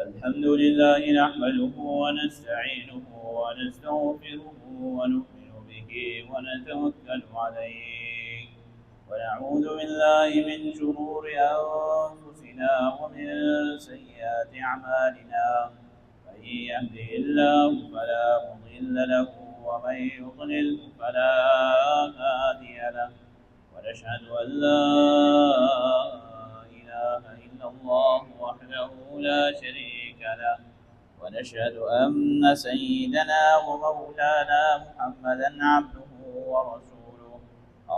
الحمد لله نحمده ونستعينه ونستغفره ونؤمن به ونتوكل عليه ونعوذ بالله من شرور أنفسنا ومن سيئات أعمالنا من يهده الله فلا مضل له ومن يضلل فلا هادي له ونشهد أن لا إله إلا الله وحده لا شريك له ونشهد أن سيدنا ومولانا محمدا عبده ورسوله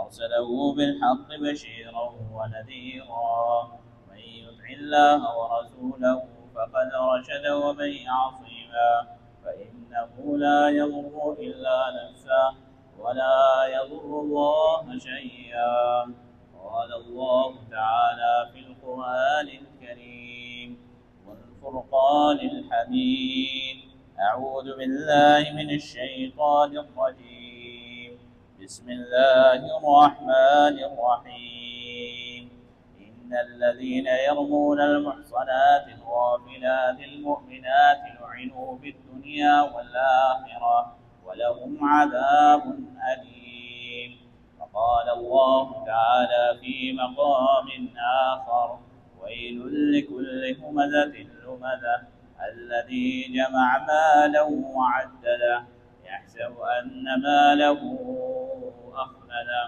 أرسله بالحق بشيرا ونذيرا من يطع الله ورسوله فقد رشد ومن يعصيما فإنه لا يضر إلا نفسه ولا يضر الله شيئا. قال الله تعالى في القرآن الكريم والفرقان الحميد: أعوذ بالله من الشيطان الرجيم. بسم الله الرحمن الرحيم. إن الذين يرمون المحصنات الغافلات المؤمنات لعنوا في الدنيا والآخرة ولهم عذاب أليم. وقال الله تعالى في مقام آخر: ويل لكل همزة لمزة الذي جمع مالا وعدده يحسب أن ماله أخلده.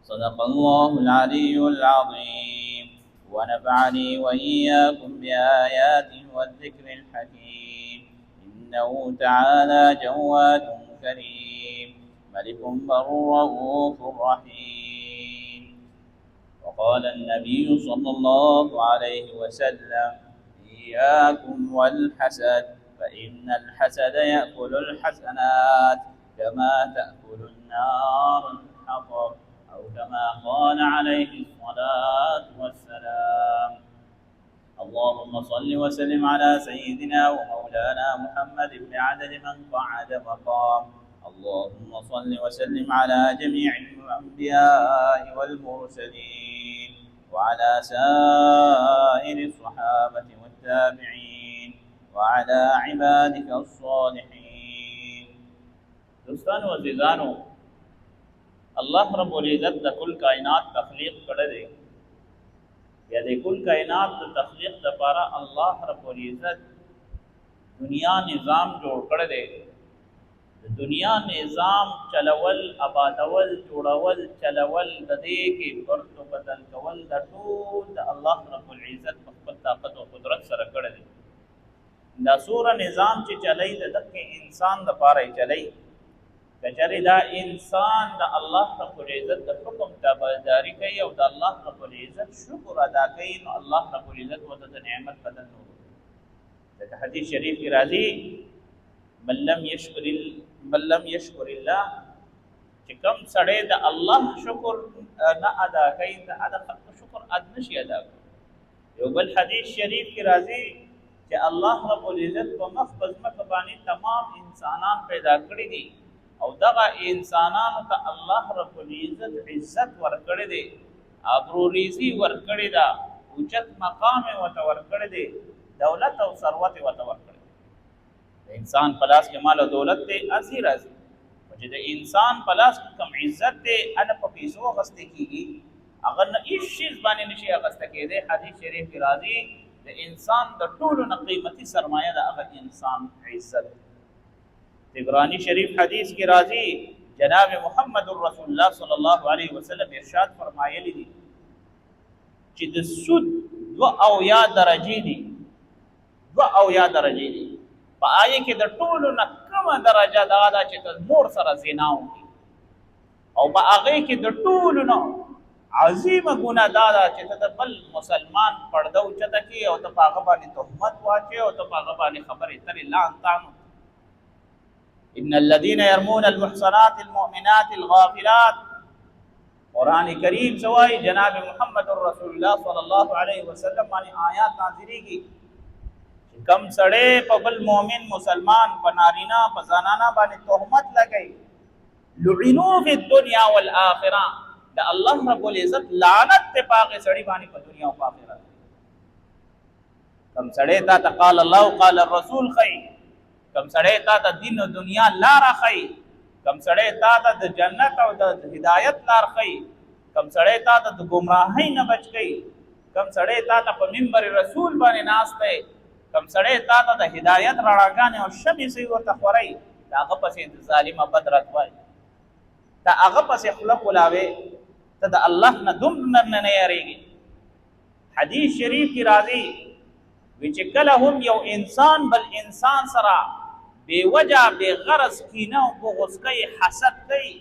صدق الله العلي العظيم، ونفعني وإياكم بآياته والذكر الحكيم. إنه تعالى جواد كريم ملك بر رؤوف رحيم. وقال النبي صلى الله عليه وسلم: إياكم والحسد فإن الحسد يأكل الحسنات كما تأكل النار الحطب، أو كما قال عليه الصلاة والسلام. اللهم صل وسلم على سيدنا ومولانا محمد بعدد من قعد مقام. اللهم صل وسلم على جميع الأنبياء والمرسلين وعلى سائر الصحابة والتابعين وعلى عبادك الصالحين. دوستانو عزیزانو، الله رب العزت د کل کائنات تخلیق کړی دی. یا د کل کائنات د تخلیق لپاره الله رب العزت دنیا نظام جوړ کړی دی. د دنیا نظام چلول، آبادول، جوړول، چلول، د دې کې برد و بدل کول د ټول د الله رب العزت په خپل طاقت او قدرت سره کړی دی. دا سوره نظام چې چلی د دغه انسان لپاره چلی. کچری دا انسان د الله رب العزت د حکم تابعداري کوي او د الله رب العزت شکر ادا کوي، نو الله رب العزت ورته د نعمت بدل نور. د حدیث شریف کې راځي: من لم يشکر الله، چې کوم سړی د الله شکر نه ادا کوي، د خلق شکر نشي ادا کوي. یو بل حدیث شریف کې راځي چې الله رب العزت په مخ په ځمکه باندې تمام انسانان پیدا کړي دي، او دغه انسانانو ته الله رب العزت عزت ورکړی دی، ابروریزي ورکړی ده، اوچت مقام ورته ورکړی دی، دولت او ثروت ورته ورکړی دی. د انسان په لاس کې مال او دولت دی، ارزي راځي، چې د انسان په لاس کې کوم عزت دی هغه په پیسو اخیستل کېږي، هغه نه هېڅ شي باندې نشي اخیسته کېدی. حدیث شریف کې راځي د انسان د ټولو نه قیمتي سرمایه د هغه انسان عزت. طبرانی شریف حدیث کی راضی جناب محمد رسول الله صلی الله علیه وسلم ارشاد فرمایلی دي چې د سود 2 درجې دي، 2 درجې دي. په آیه کې د ټولو نه کومه درجه دا ده چې د مور سره زنا وکړي، او په هغه کې د ټولو نه عظیمه ګناه دا ده چې ته بل مسلمان پرده اوچته کړي او ته په هغه باندې تهمت واچوې او ته په هغه باندې خبرې اترې لعنتانو. ان الذين يرمون المحصنات المؤمنات الغافلات، قرآن کریم سوای جناب محمد رسول الله صلی الله علیه وسلم باندې آیات نازلېږي چې کم سړی په بل مؤمن مسلمان په نارینه په زنانه باندې تهمت لګوي، لعنوا فی الدنیا والآخرة، د الله رب العزت لعنت ته پاغه سړی باندې په دنیا او په آخرت. کم سړی تا ته قال الله قال الرسول خی، کم سړی تا ته دین او دنیا لاره خی، کم سړی تا ته د جنت او د هدایت لار خی، کم سړی تا ته د ګمراهۍ نه بچ کوي، کم سړی تا ته په منبر رسول باندې ناست دی، کم سړی تا ته د هدایت رڼاګانې او شمې سوی ورته خورئ، د هغه پسې د ظالمه بد رد وایي، د هغه پسې خوله کولاوې، ته د الله نه دومره نه یېرېږي. حدیث شریف کې راځي وی چې کله هم یو انسان بل انسان سره بې وجه بې غرض کینه او بغض کوي، حسد کوي،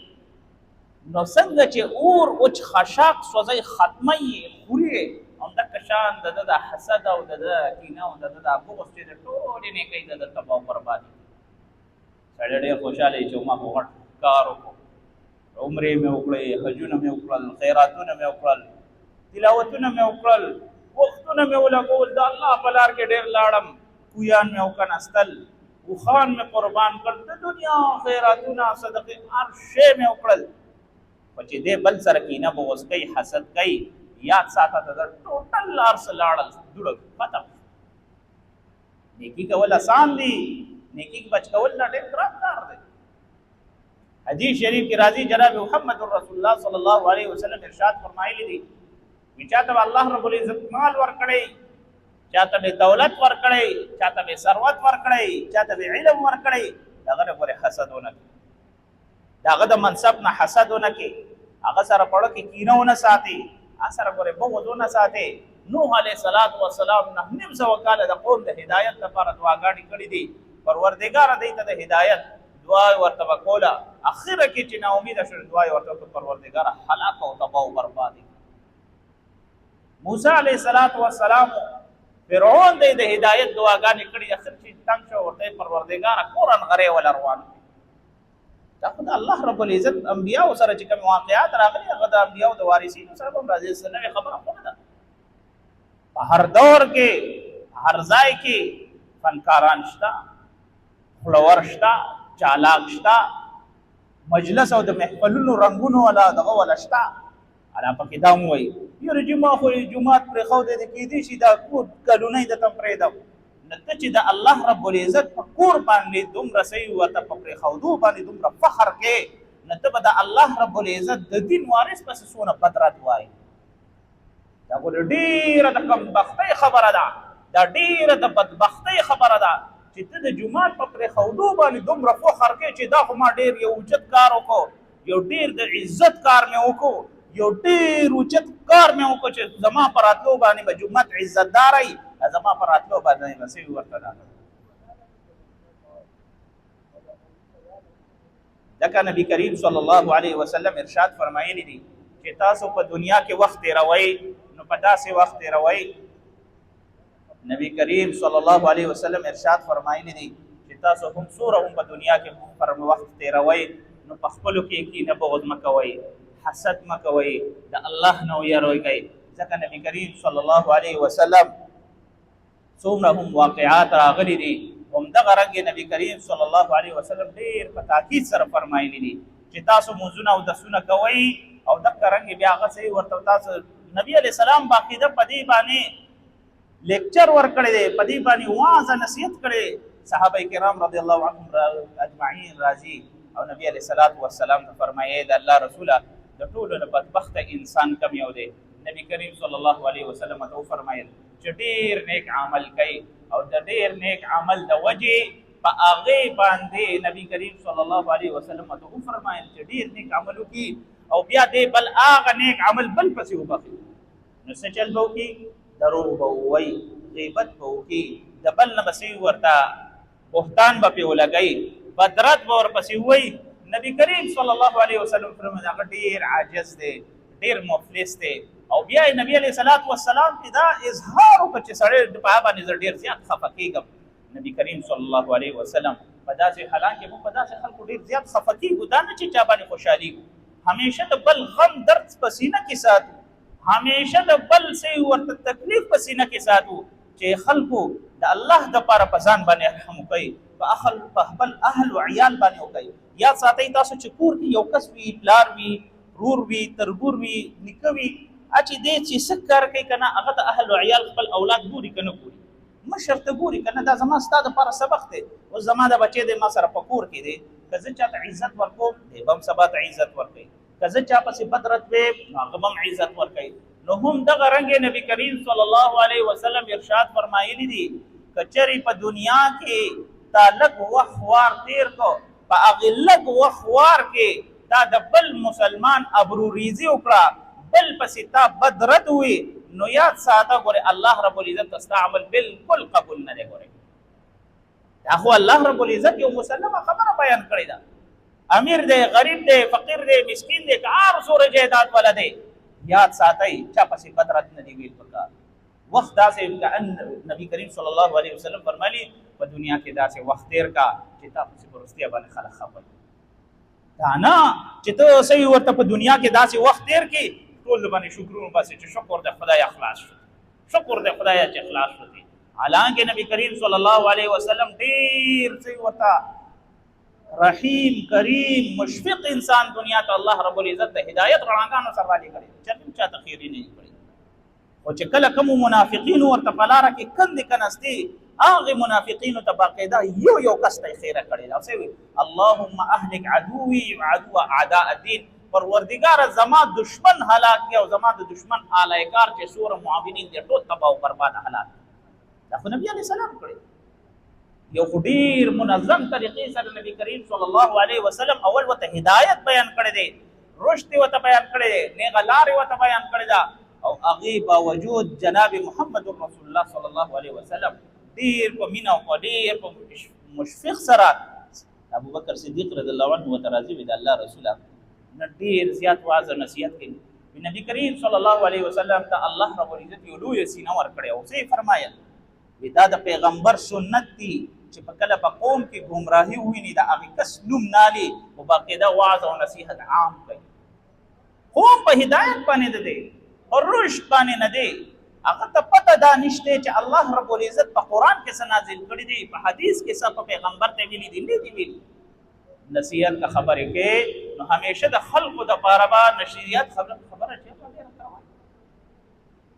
نو څنګه چې اور وچ خشاک سوځي ختمه یې خوري، همدغه شان د ده د حسد او د ده کینه او د ده د بغض چې د ټولې نیکۍ د ده تباه او بربادي. سړی ډېر خوشحاله چې ما خو غټ کار وکړو، عمرې مې وکړې، حجونه مې وکړل، خیراتونه مې وکړل، تلاوتونه مې وکړل، وختونه مې ولګول، د الله په لار کې ډېر لاړم، کویان مې وکنستل، اوښان مې قربان کړل، د دنیا خیراتونه صدقې هر شی مې وکړل، خو چې دی بل سره کینه بغض کوي، حسد کوي، یاد ساته د ټوټل لار څه لاړل دوړه ختم. نیکي کول آسان دي، نیکي بچ کول نه ډېر ګران کار دی. حدیث شریف کې راځي جناب محمد رسول الله صلی الله علیه وسلم ارشاد فرمایلی دي چې چاته الله رب العزت مال ورکړي، چاته به دولت ورکړي، چاته به ثروت ورکړي، چاته به علم ورکړي، دغه نه پورې حسد ونه کړي، دغه د منصب نه حسد ونه کړي، هغه سره پړه کې کینه ونه ساتي، هغه سره پورې بغض ونه ساتي. نوح علیه السلام 900 کاله د قوم د هدایت لپاره دعاګانې کړې دي، پروردګار دوی ته د هدایت دعا ورته وکوله، اخره کې چې ناامیده شو دعا ورته وکړه پروردګار هلاک او تباه او برباد. موسی علیه السلام فرعون دی د هدایت دعاګانې کړې، اخر چې تنګ شو ورته پروردګار قرآن غری ول روان. دا خو د الله رب العزت انبیاء سره چې کوم واقعات راغلي هغه د انبیاء د وارثینو سره هم راځي، نوې خبره خو نه ده. په هر دور کې هر ځای کې فنکاران شته، خلور شته، چالاک شته، مجلس او د محفلونو رنګونو والا دغه والا شته. انا پکې دا مو وایي یاره جمعه خو جومات پرېښودی دی، کېدای شي دا کور کلونه یې درته پرېږدم، نه ته چې د الله رب العزت په کور باندې دومره صحیح ورته په پرېښودو باندې دومره فخر کې، نه ته به د الله رب العزت د دین وارث پسې څونه بد رد وایي. دا خو ډېره د کمبختۍ خبره ده، دا ډېره د بدبختۍ خبره ده چې ته د جومات په پرېښودو باندې دومره فخر کوې چې دا خو ما ډېر یو اوچت کار وکړو، یو ډېر د عزت کار مې وکړو، یو ډېر اوچت کار مې وکړو چې زما په راتلو باندې به جومات عزتداری، زما په راتلو باندې به څه ورته ده. ځکه نبي کریم صلی الله علیه وسلم ارشاد فرمایلی دي چې تاسو په دنیا کې وخت تېروئ نو په داسې وخت تېروئ. نبی کریم صلی الله علیه وسلم ارشاد فرمایلی دي چې تاسو هم څومره هم په دنیا کې پر وخت تېروئ نو په خپلو کې کینه بغض مه کوئ، حسد مه کوئ، د الله نه ویریږئ. ځکه نبی کریم صلی الله علیه وسلم څومره هم واقعات راغلي دي، همدغه رنګې نبی کریم صلی الله علیه وسلم ډېر په تاکید سره فرمایلی دي چې تاسو مونځونه اودسونه کوئ او دغه رنګې بیا هغه صحیح ورته تاسو نبی علیه السلام باقاعده په دې باندې لیکچر ورکړی دی، په دې باندې واعظ نصیحت کړی. صحابه کرام رضی الله عنهم اجمعین راځي او نبی علیه السلام ته فرمایي د الله رسوله د ټولو نه بدبخته انسان کم یو دی؟ نبی کریم صلی الله علیه وسلم ته وفرمایل چې ډېر نیک عمل کوي او د ډېر نیک عمل د وجې په هغې باندې نبی کریم صلی الله علیه وسلم ته وفرمایل چې ډېر نیک عمل وکړي او بیا دې بل هغه نیک عمل بل پسې وبخي، نو څه چل به وکړي؟ دروغ به ووایي، غیبت به وکړي، د بل نه به ورته بهتان به پرې ولګوي، بدرت به ورپسې ووایي. نبی کریم صلی الله علیه وسلم فرمایي هغه ډېر عاجز دی، ډېر مفلس دی. او بیا یې نبی علیه السلام کې دا اظهار وکړه چې سړی په هغه باندې زه ډېر زیات خفه کېږم. نبی کریم صلی الله علیه وسلم په داسې حالانکې موږ په داسې خلکو ډېر زیات خفه کېږو، دا نه چې چا باندې خوشحالېږو، همیشه د بل غم درد په سینه کې ساتو، همیشه د بل څه ورته تکلیف په سینه کې ساتو چې خلکو د الله دپاره په ځان باندې رحم وکړئ، په خپل اهل و عیال باندې وکړئ. یاد ساتئ تاسو چې کور کې یو کس وي، پلار وي، ورور وي، تربور وي، نیکه وي، چې دی چې څه کار کوي که نه هغه د اهل و عیال خپل اولاد ګوري که نه ګوري؟ مشر ته ګوري کنه دا زما ستا دپاره سبق دی. اوس زما د بچی دی ما سره په کور کې دی، که زه چاته عزت ورکوم دی به هم سبا ته عزت ورکوي، که زه چا پسې بد رد وی نو هغه به هم عزت ورکوي. نو هم دغه رنګ نبی کریم صلی الله علیه وسلم ارشاد فرمایلی دي که چېرې په دنیا کې تا لږ وخت وار تیر کو، په هغې لږ وخت وار کې تا د بل مسلمان ابروریزي وکړه، بل پسې تا بد رد وي، نو یاد ساته ګورې الله رب العزت ستا عمل بالکل قبول نه دی. ګورې دا خو الله رب العزت یو مسلمه خبره بیان کړې ده. امیر دی، غریب دی، فقیر دی، مسکین دی، که هر څومره جایداد والا دی، یاد ساتئ چا پسې بد رد نه دی ویل پکار. وخت داسې نبی کریم صلی الله علیه وسلم فرمایي په دنیا کې داسې وخت تیر کا چې تا پسې په رښتیا باندې خلک خفه وي. دا نه چې ته صحیح ورته په دنیا کې داسې وخت تیر کړي ټول باندې شکرونه باسي چې شکر د خدای اخلاص شو، شکر د خدای چې اخلاص شو دي. حالانکه نبی کریم صلی الله علیه وسلم ډیر صحیح ورته رحیم کریم مشفق انسان دنیا ته الله رب العزت د هدایت رڼاګانو سره راځي کړي چې چا تخیری نه کړي. او چې کله کوم منافقین ورته پلاره کې کند کنستي هغه منافقین ته باقاعده یو کس ته خیره کړي او سوي اللهم اهلك عدوي وعدو اعداء الدين، پروردگار زما دشمن هلاک کی او زما د دشمن آلایکار چې سور معاونین دي ټول تباہ او برباد هلاک. دا خو نبی علیہ السلام کړی یو ډیر منظم طریقې سره نبی کریم صلی الله علیه وسلم اول وته هدایت بیان کړی دی، رشد وته بیان کړی دی، نیغه لارې وته بیان کړی دا، او هغه باوجود جناب محمد رسول الله صلی الله علیه وسلم ډیر په مینا او ډیر په مشفق سره ابو بکر صدیق رضی الله عنه وتراضی د الله رسول ډیر زیات واعظ نصیحت کوي. نبی کریم صلی الله علیه وسلم ته الله رب العزت یو لوی سینه ورکړی او څه فرمایل دا د پیغمبر سنت دی چې په کله په قوم کې گمراهي وویني د هغې کس نوم نالي او باقاعده واعظ او نصیحت عام کوي. قوم په هدایت باندې نه دی او رشد باندې نه دی، هغه ته پته دا نشته چې الله رب العزت په قرآن کې څه نازل کړي دي، په حدیث کې څه په پیغمبر ته ویلي دي نه دي ویلي. نصیحت کا خبرې کې نو همیشه د خلقو د پاره به نصیحت خبره چې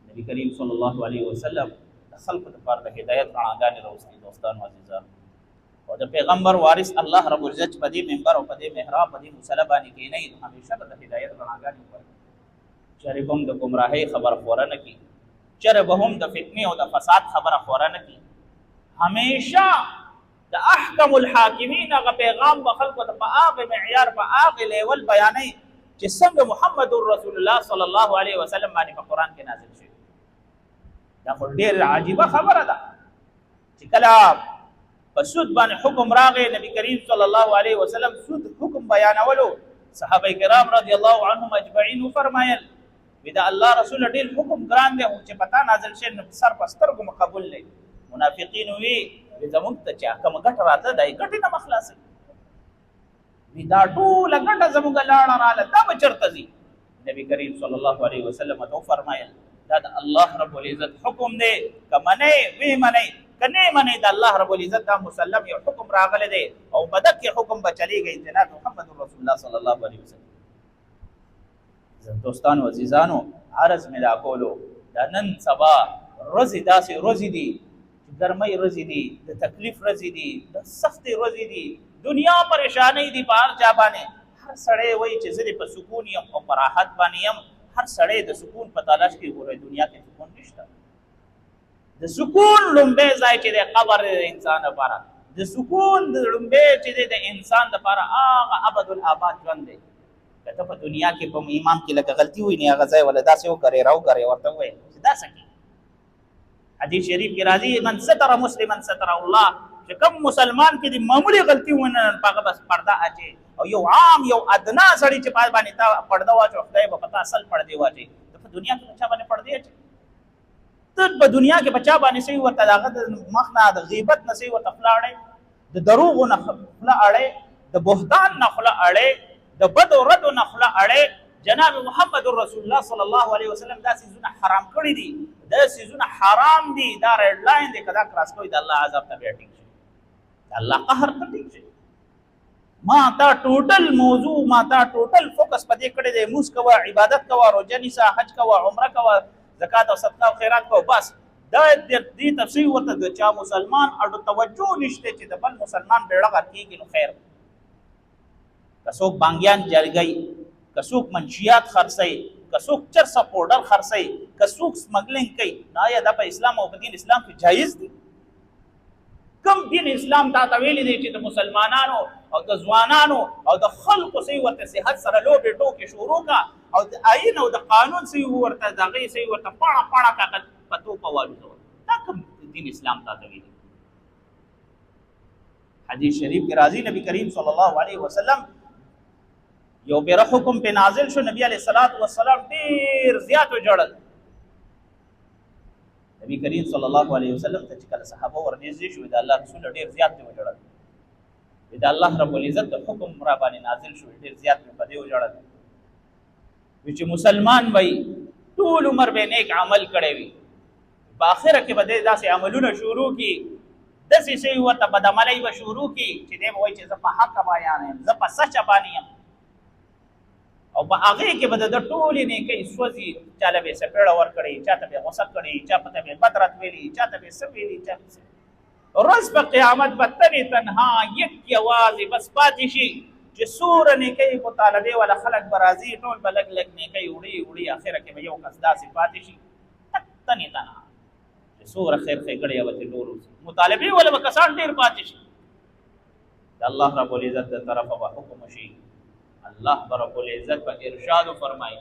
نبی کریم صلی الله علیه وسلم د خلقو د پاره د هدایت رڼاګانې راوستي. دوستانو عزیزان او د پیغمبر وارث الله رب العزت په دې منبر او په دې محراب په دې مصلی باندې کېنئ نو همیشه به د هدایت رڼاګانې ورکړي. چېرې به هم د ګمراهۍ خبره خوره نه کړي، چېرې به هم د فتنې او د فساد خبره خوره نه کړي. همیشه د احکم الحاکمین هغه پیغام به خلکو ته په هغه معیار په هغه لیول بیانوي چې څنګه محمد رسول الله صلی الله علیه وسلم باندې په قرآن کې نازل شوی. دا خو ډېر عجیبه خبره ده چې کله په سود باندې حکم راغی، نبی کریم صلی الله علیه وسلم سود حکم بیانولو، صحابه کرام رضی الله عنهم اجمعین وفرمایل دا الله رسول ډېر حکم ګران دی چې پتا نازل شي نو سر په سترګو مقبول دی. منافقین وی زموږ ته چې کومه ګټه راته دی ګټې نه مخلاصوي، دا ټوله ګټه زموږ لاړه راله دا به چېرته ځي. نبی کریم صلی الله علیه وسلم ته وفرمایل دا د الله رب العزت حکم دی، که منئ وی منئ، که نه منئ د الله رب العزت دا مسلم یو حکم راغلی دی او په دغې حکم به چلیږئ جناب محمد رسول الله صلی الله علیه وسلم. دوستانو عزیزانو عرض مې دا کولو دا نن سبا ورځې داسې ورځې دي چې ګرمۍ ورځې دي، د تکلیف ورځې دي، د سختې ورځې دي، دنیا پریشانۍ دي په هر چا باندې. هر سړی وایي چې زه دې په سکون یم او په راحت باندې یم. هر سړی د سکون په تلاش کې ګورئ دنیا کې سکون نشته. د سکون لومبی ځای چې دی قبر دی د انسان لپاره، د سکون د لومبی چې دی د انسان لپاره هغه ابدالآباد ژوند دی. که ته په دنیا کې په ایمان کې لکه غلطي ووینې هغه ځای ولا داسې وکړې راوکړې ورته ووایې چې دا څه کوي. حدیث شریف کې راځي من ستر مسلما ستر الله، چې کوم مسلمان کې د معمولي غلطي ونه په هغه بس پرده اچي، او یو عام یو ادنا سړی چې پای باندې تا پرده واچو خدای به پتا اصل پردې واچي. ته په دنیا کې بچا باندې پردې اچي، ته په دنیا کې بچا باندې صحیح ورته دغه د مخ نه د غیبت نه صحیح ورته خوله اړې، د دروغو نه خوله اړې، د بهتان نه خوله اړې، د بد او ردو نه خوله اړې. جناب محمد رسول الله صلی الله علیه وسلم دا سیزونه حرام کړي دي، دا سیزونه حرام دي، دا ریډ لاین دی. که دا کراس کوي د الله عذاب ته بیا ټیک شي، د الله قهر ته ټیک شي. ما تا ټوټل موضوع ما تا ټوټل فوکس په دې کړی دی مونځ کوه، عبادت کوه، روژه نیسه، حج کوه، عمره کوه، زکات او صدقه او خیرات کوه، بس دا دې تفسیر ورته د چا مسلمان اړو توجه نشته چې د بل مسلمان بیړه کیږي نو خیر کڅوک بانګیان جلګي کڅوک منشیات خرڅي کڅوک چرس پاوډر خرڅي کڅوک سمګلینګ کوي نه یا د اسلام او دین اسلام کې جایز دي کم دین اسلام دا ویلي دی چې د مسلمانانو او د ځوانانو او د خلکو سي ورته صحت سره لوبې ټوکې شروع کا او د آئین او د قانون سي ورته دغه سي ورته پاڼه کا پتو پوالو دا کوم دین اسلام دا ویلي حدیث شریف کې راځي نبی کریم صلی الله علیه وسلم یو بیر حکم په نازل شو نبی علیہ الصلوۃ والسلام ډیر زیات جوړل نبی کریم صلی الله علیه وسلم ته چې کله صحابه ورنږدې شو د الله رسول ډیر زیات دی وجړل د الله رب العزت د حکم را باندې نازل شو ډیر زیات په دې وجړل چې مسلمان وای ټول عمر به نیک عمل کړي وي په اخره کې به داسې عملونه شروع کی داسې شی ورته بدعملي به شروع کی چې دی وای چې زه په حق بیان یم زه په سچ باندې یم او په هغه کې به د ټولې نیکۍ سوځي چاله به سپېړه ور کړي چاته به غوسه کړي چاته به بدرت ویلي چاته به سویلي چاته ورځ په قیامت به تنها یک یوازې بس پاتې شي چې سور نیکۍ مطالبه ولا خلق برازي ټول بلګ لګ نیکۍ وړي اخره کې به یو کس داسې پاتې شي تنها چې سور خیر خېګړې او ټول مطالبه ولا کسان ډیر پاتې شي د الله رب العزت تر طرفه به حکم شي الله رب العزت په ارشاد فرمایي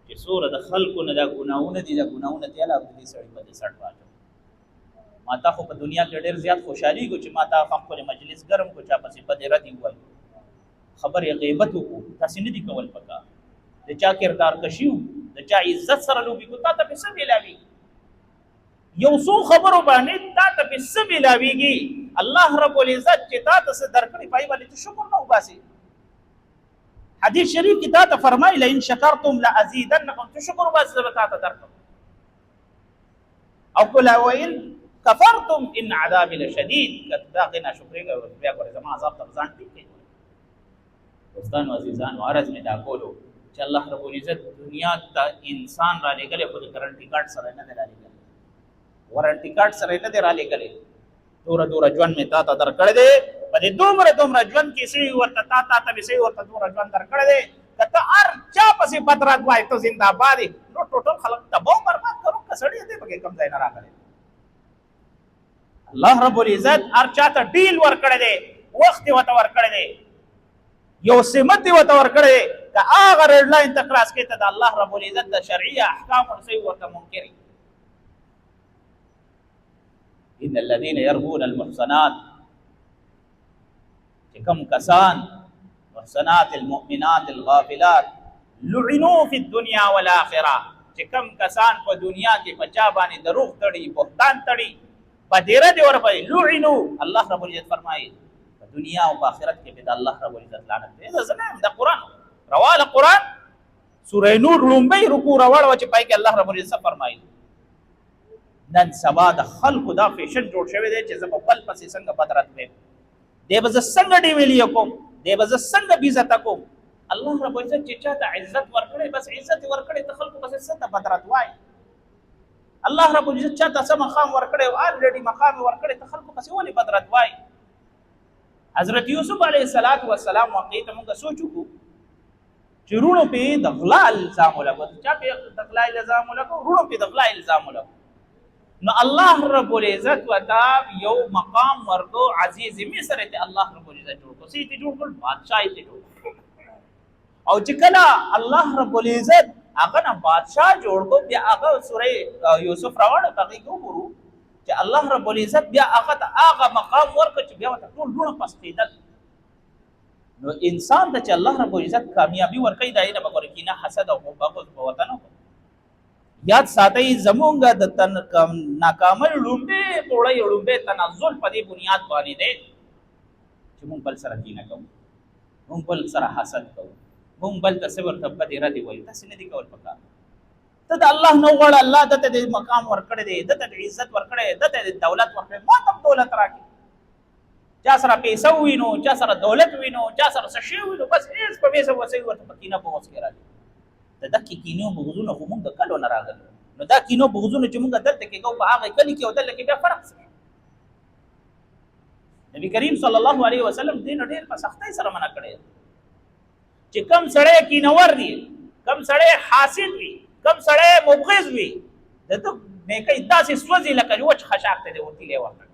چې سور د خلکو نه د ګناونه دي د ګناونه دی الله دې سړي په دې سړ پاتې ما تا خو په دنیا کې ډېر زیات خوشحالي کو چې ما تا خپل مجلس ګرم کو چا پسې په دې ردی وای خبر غیبت کو تاسو نه دي کول پکا د چا کردار کشیو د چا عزت سره لوبي کو تا ته په سم ملاوي یو څو خبرو باندې تا ته په سم ملاويږي الله رب العزت چې تا ته درکړي پای باندې شکر نه وباسي حدیث شریف کی تا ته فرمایي لئن شکرتم لازیدنکم تشکر بس زبتا ته درکم او کلا وین کفرتم ان عذاب لشدید کدا غنا شکرې کوي بیا کوي زما عذاب ته ځان ټیک کوي دوستانو عزیزانو عرض می دا کولو چې الله رب العزت دنیا ته انسان را لګلې خو د ګارنټي کارت سره نه دی را لګلې وارنټي کارت سره نه دی را لګلې دور ژوند می تا ته درکړې دي په دې دومره ژوند کې سي ورته تا ته به سي ورته دومره ژوند درکړې دي کته هر چا پسې پترات وای ته زنده‌باد نو ټوټل خلک تباہ برباد کړو کسړې دې په کوم ځای نه راغلي الله رب العزت هر چا ته ډیل ورکړې دي وخت وته ورکړې دي یو سمت وته ورکړې دا هغه ریډ لاین تکراس کې ته د الله رب العزت د شرعي احکام ورسې ورته منکري ان الذين يرمون المحصنات كم كسان محصنات المؤمنات الغافلات لعنوا في الدنيا والاخره كم كسان په دنیا کې بچا باندې دروغ تړي بهتان تړي بدیره دی ور په لعنوا الله رب العزت فرمایي په دنیا او آخرت کې به الله رب العزت لعنت دی دا زمام د قران رواه قران سوره نور لومبي رکوع راوړ چې پای کې الله رب العزت فرمایي نن سبا د خلق دا فیشن جوړ شوی دی چې زما بل پسې څنګه بدرت وي دیوز څنګه دی ویلی کوم دیوز څنګه بیزت کوم الله رب عزت چې چاته عزت ورکړي بس عزت ورکړي ته خلکو بس څه بدرت وای الله رب عزت چاته سم مقام ورکړي او الریډي مقام ورکړي ته خلکو بس ولې بدرت وای حضرت یوسف علیه السلام واقعي ته موږ سوچو چې رونو په د غلا الزام لګو چا په د غلا الزام لګو رونو په د غلا الزام لګو نو الله رب العزت وتا یو مقام ورکو عزیز مصر ته الله رب العزت جوړ کو سي ته جوړ کول بادشاہ ته جوړ او چې کله الله رب العزت هغه نه بادشاہ جوړ کو بیا هغه سوره یوسف راوړ تاګي ګورو چې الله رب العزت بیا هغه مقام ورکو چې بیا ټول ډونه پستیدل نو انسان ته چې الله رب العزت کامیابی ورکړي دای نه بګور کینه حسد او بغض په وطن یاد ساتي زمونږ د ناکامل لومبه پوړی لومبه تنزل په دې بنیاد باندې دی چې مونږ بل سره کینه کوو مونږ بل سره حسد کوو مونږ بل تصور ته دې ردی وایي تاسو نه دي کول پکار ته د الله نو غواړه الله ته د مقام ورکړي دی د عزت ورکړي د دولت ورکړي ما ته دولت راکړي چا سره پیسې وینو چا سره دولت وینو چا سره شي وینو بس هیڅ په پیسې وسې ورته پکینه په وسه راځي د دکې کینو بغزونه خو موږ د کلو نه راغلو نو دا کینو بغضونه چې موږ دلته کې کو په هغه کلی کې او دلته کې بیا فرق څه نبی کریم صلی الله علیه وسلم دین ډېر په سختۍ سره منع کړی چې کم سړی کینور دی کم سړی حاسد وي کم سړی مبغض وي دته نیکي داسې سوځي لکه وچ خشاک ته دی وتی له ورته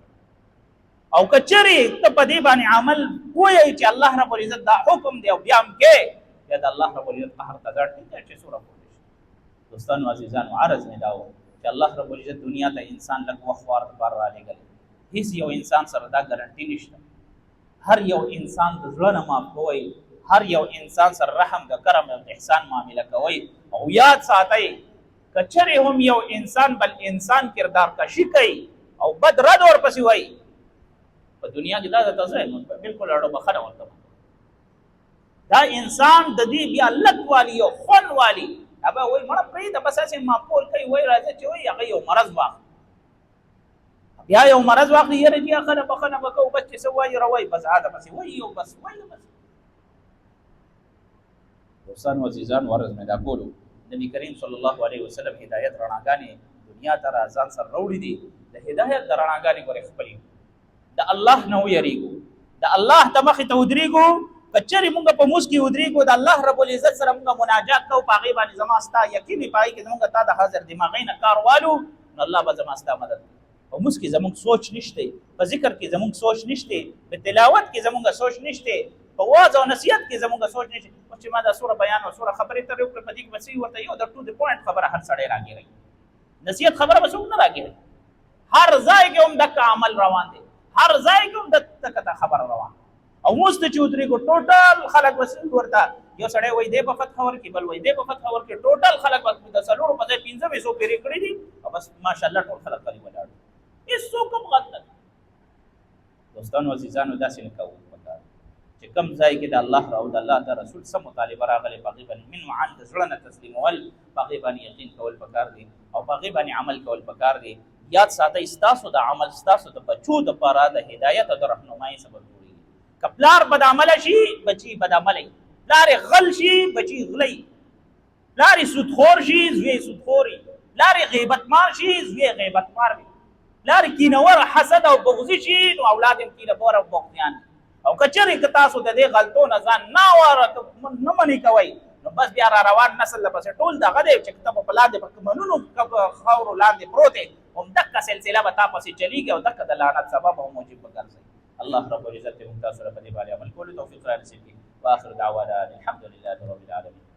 او کچری ته په دې باندې عمل کوی چې الله رب العزت دا حکم دی او بیا هم کې یا د الله رب العزت قهر ته ځړ چې سوره کوي دوستانو عزیزانو عرض نه داو چې الله رب العزت دنیا ته انسان لږ وخت ورته را لګل هیڅ یو انسان سره دا ګارانټي نشته هر یو انسان د زړه نه معاف کوي هر یو انسان سره رحم د کرم او احسان معامله کوي او یاد ساتئ کچری هم یو انسان بل انسان کردار کشي کوي او بد رد ورپسې وای په دنیا کې دا تاسو بالکل اړه بخره ورته دا انسان د دې بیا لک والی او خون والی ابا وای مړه پرې د بس اسې معقول کوي وای راځي چې وای هغه یو مرض واخ بیا یو مرض واخ یې رجی اخره بخنه وکاو بس چې سوای روي بس عاده بس وای یو بس وای بس دوستان عزیزان ورز مې دا کولو نبی کریم صلی الله علیه وسلم هدایت رڼاګانې دنیا ته راځان سره وروړي دي د هدایت رڼاګانې ګورې خپلې د الله نه ویریږو د الله ته مخې ته ودرېږو کچری مونږ په موس کې ودرېږو د الله رب العزت سره مونږ مناجات کوو په هغې باندې زما ستا یقیني پای کې زمونږ تا د حاضر دماغۍ نه کار والو نو الله به زما ستا مدد کوي په موس کې زمونږ سوچ نشته په ذکر کې زمونږ سوچ نشته په تلاوت کې زمونږ سوچ نشته په واعظ او نصیحت کې زمونږ سوچ نشته چې ما دا سوره بیان او سوره خبرې ترې وکړې په دې کې بس ورته یو د ټو د پوینټ خبره هر سړی راګیري نصیحت خبره به څوک نه راګیري هر ځای کې هم دغه عمل روان دی هر ځای کې هم دغه خبره روان او موږ ته چې ودرېږو ټوټل خلک وسیل ورته یو سړی وای دی په فتح ورکړي بل وای دی په فتح ورکړي ټوټل خلک د څلورو په ځای 1500 پیری کړي دي او بس ماشاءالله ټول خلک کوي ولاړ هیڅ څوک هم غلط نه دوستانو عزیزانو داسې نه کوو چې کم ځای کې د الله او د الله د رسول سم مطالبه راغلي په هغې باندې من وعن د زړه نه تسلیمول په هغې باندې یقین کول پکار دي او په هغې باندې عمل کول پکار دي یاد ساتئ ستاسو د عمل ستاسو د بچو دپاره د هدایت او د رهنمایي سبب جوړېږي که پلار بدعمله شي بچي بدعملی پلار غل شي بچي غلی پلار سودخور شي زوی سودخوري پلار غیبتمار شي زوی غیبتمار وي پلار کینور حسد او بغضي شي نو اولاد هم کینه‌بار او بغضیان او کچری که تاسو د دې غلطو نه ځان نه منې کوئ نو بس بیا را روان نسل لپسې ټول دغه دی چې ته په لاندې په منونو خاورو لاندې پروت یې همدغه سلسله به تا پسې چلیږي او دغه د لعنت سبب او موجب به ګرځئ الله رب العزت موږ تاسو سره په دې باندې عمل کولو توفیق رانصیب کړي واخر دعوانا الحمد لله رب العالمین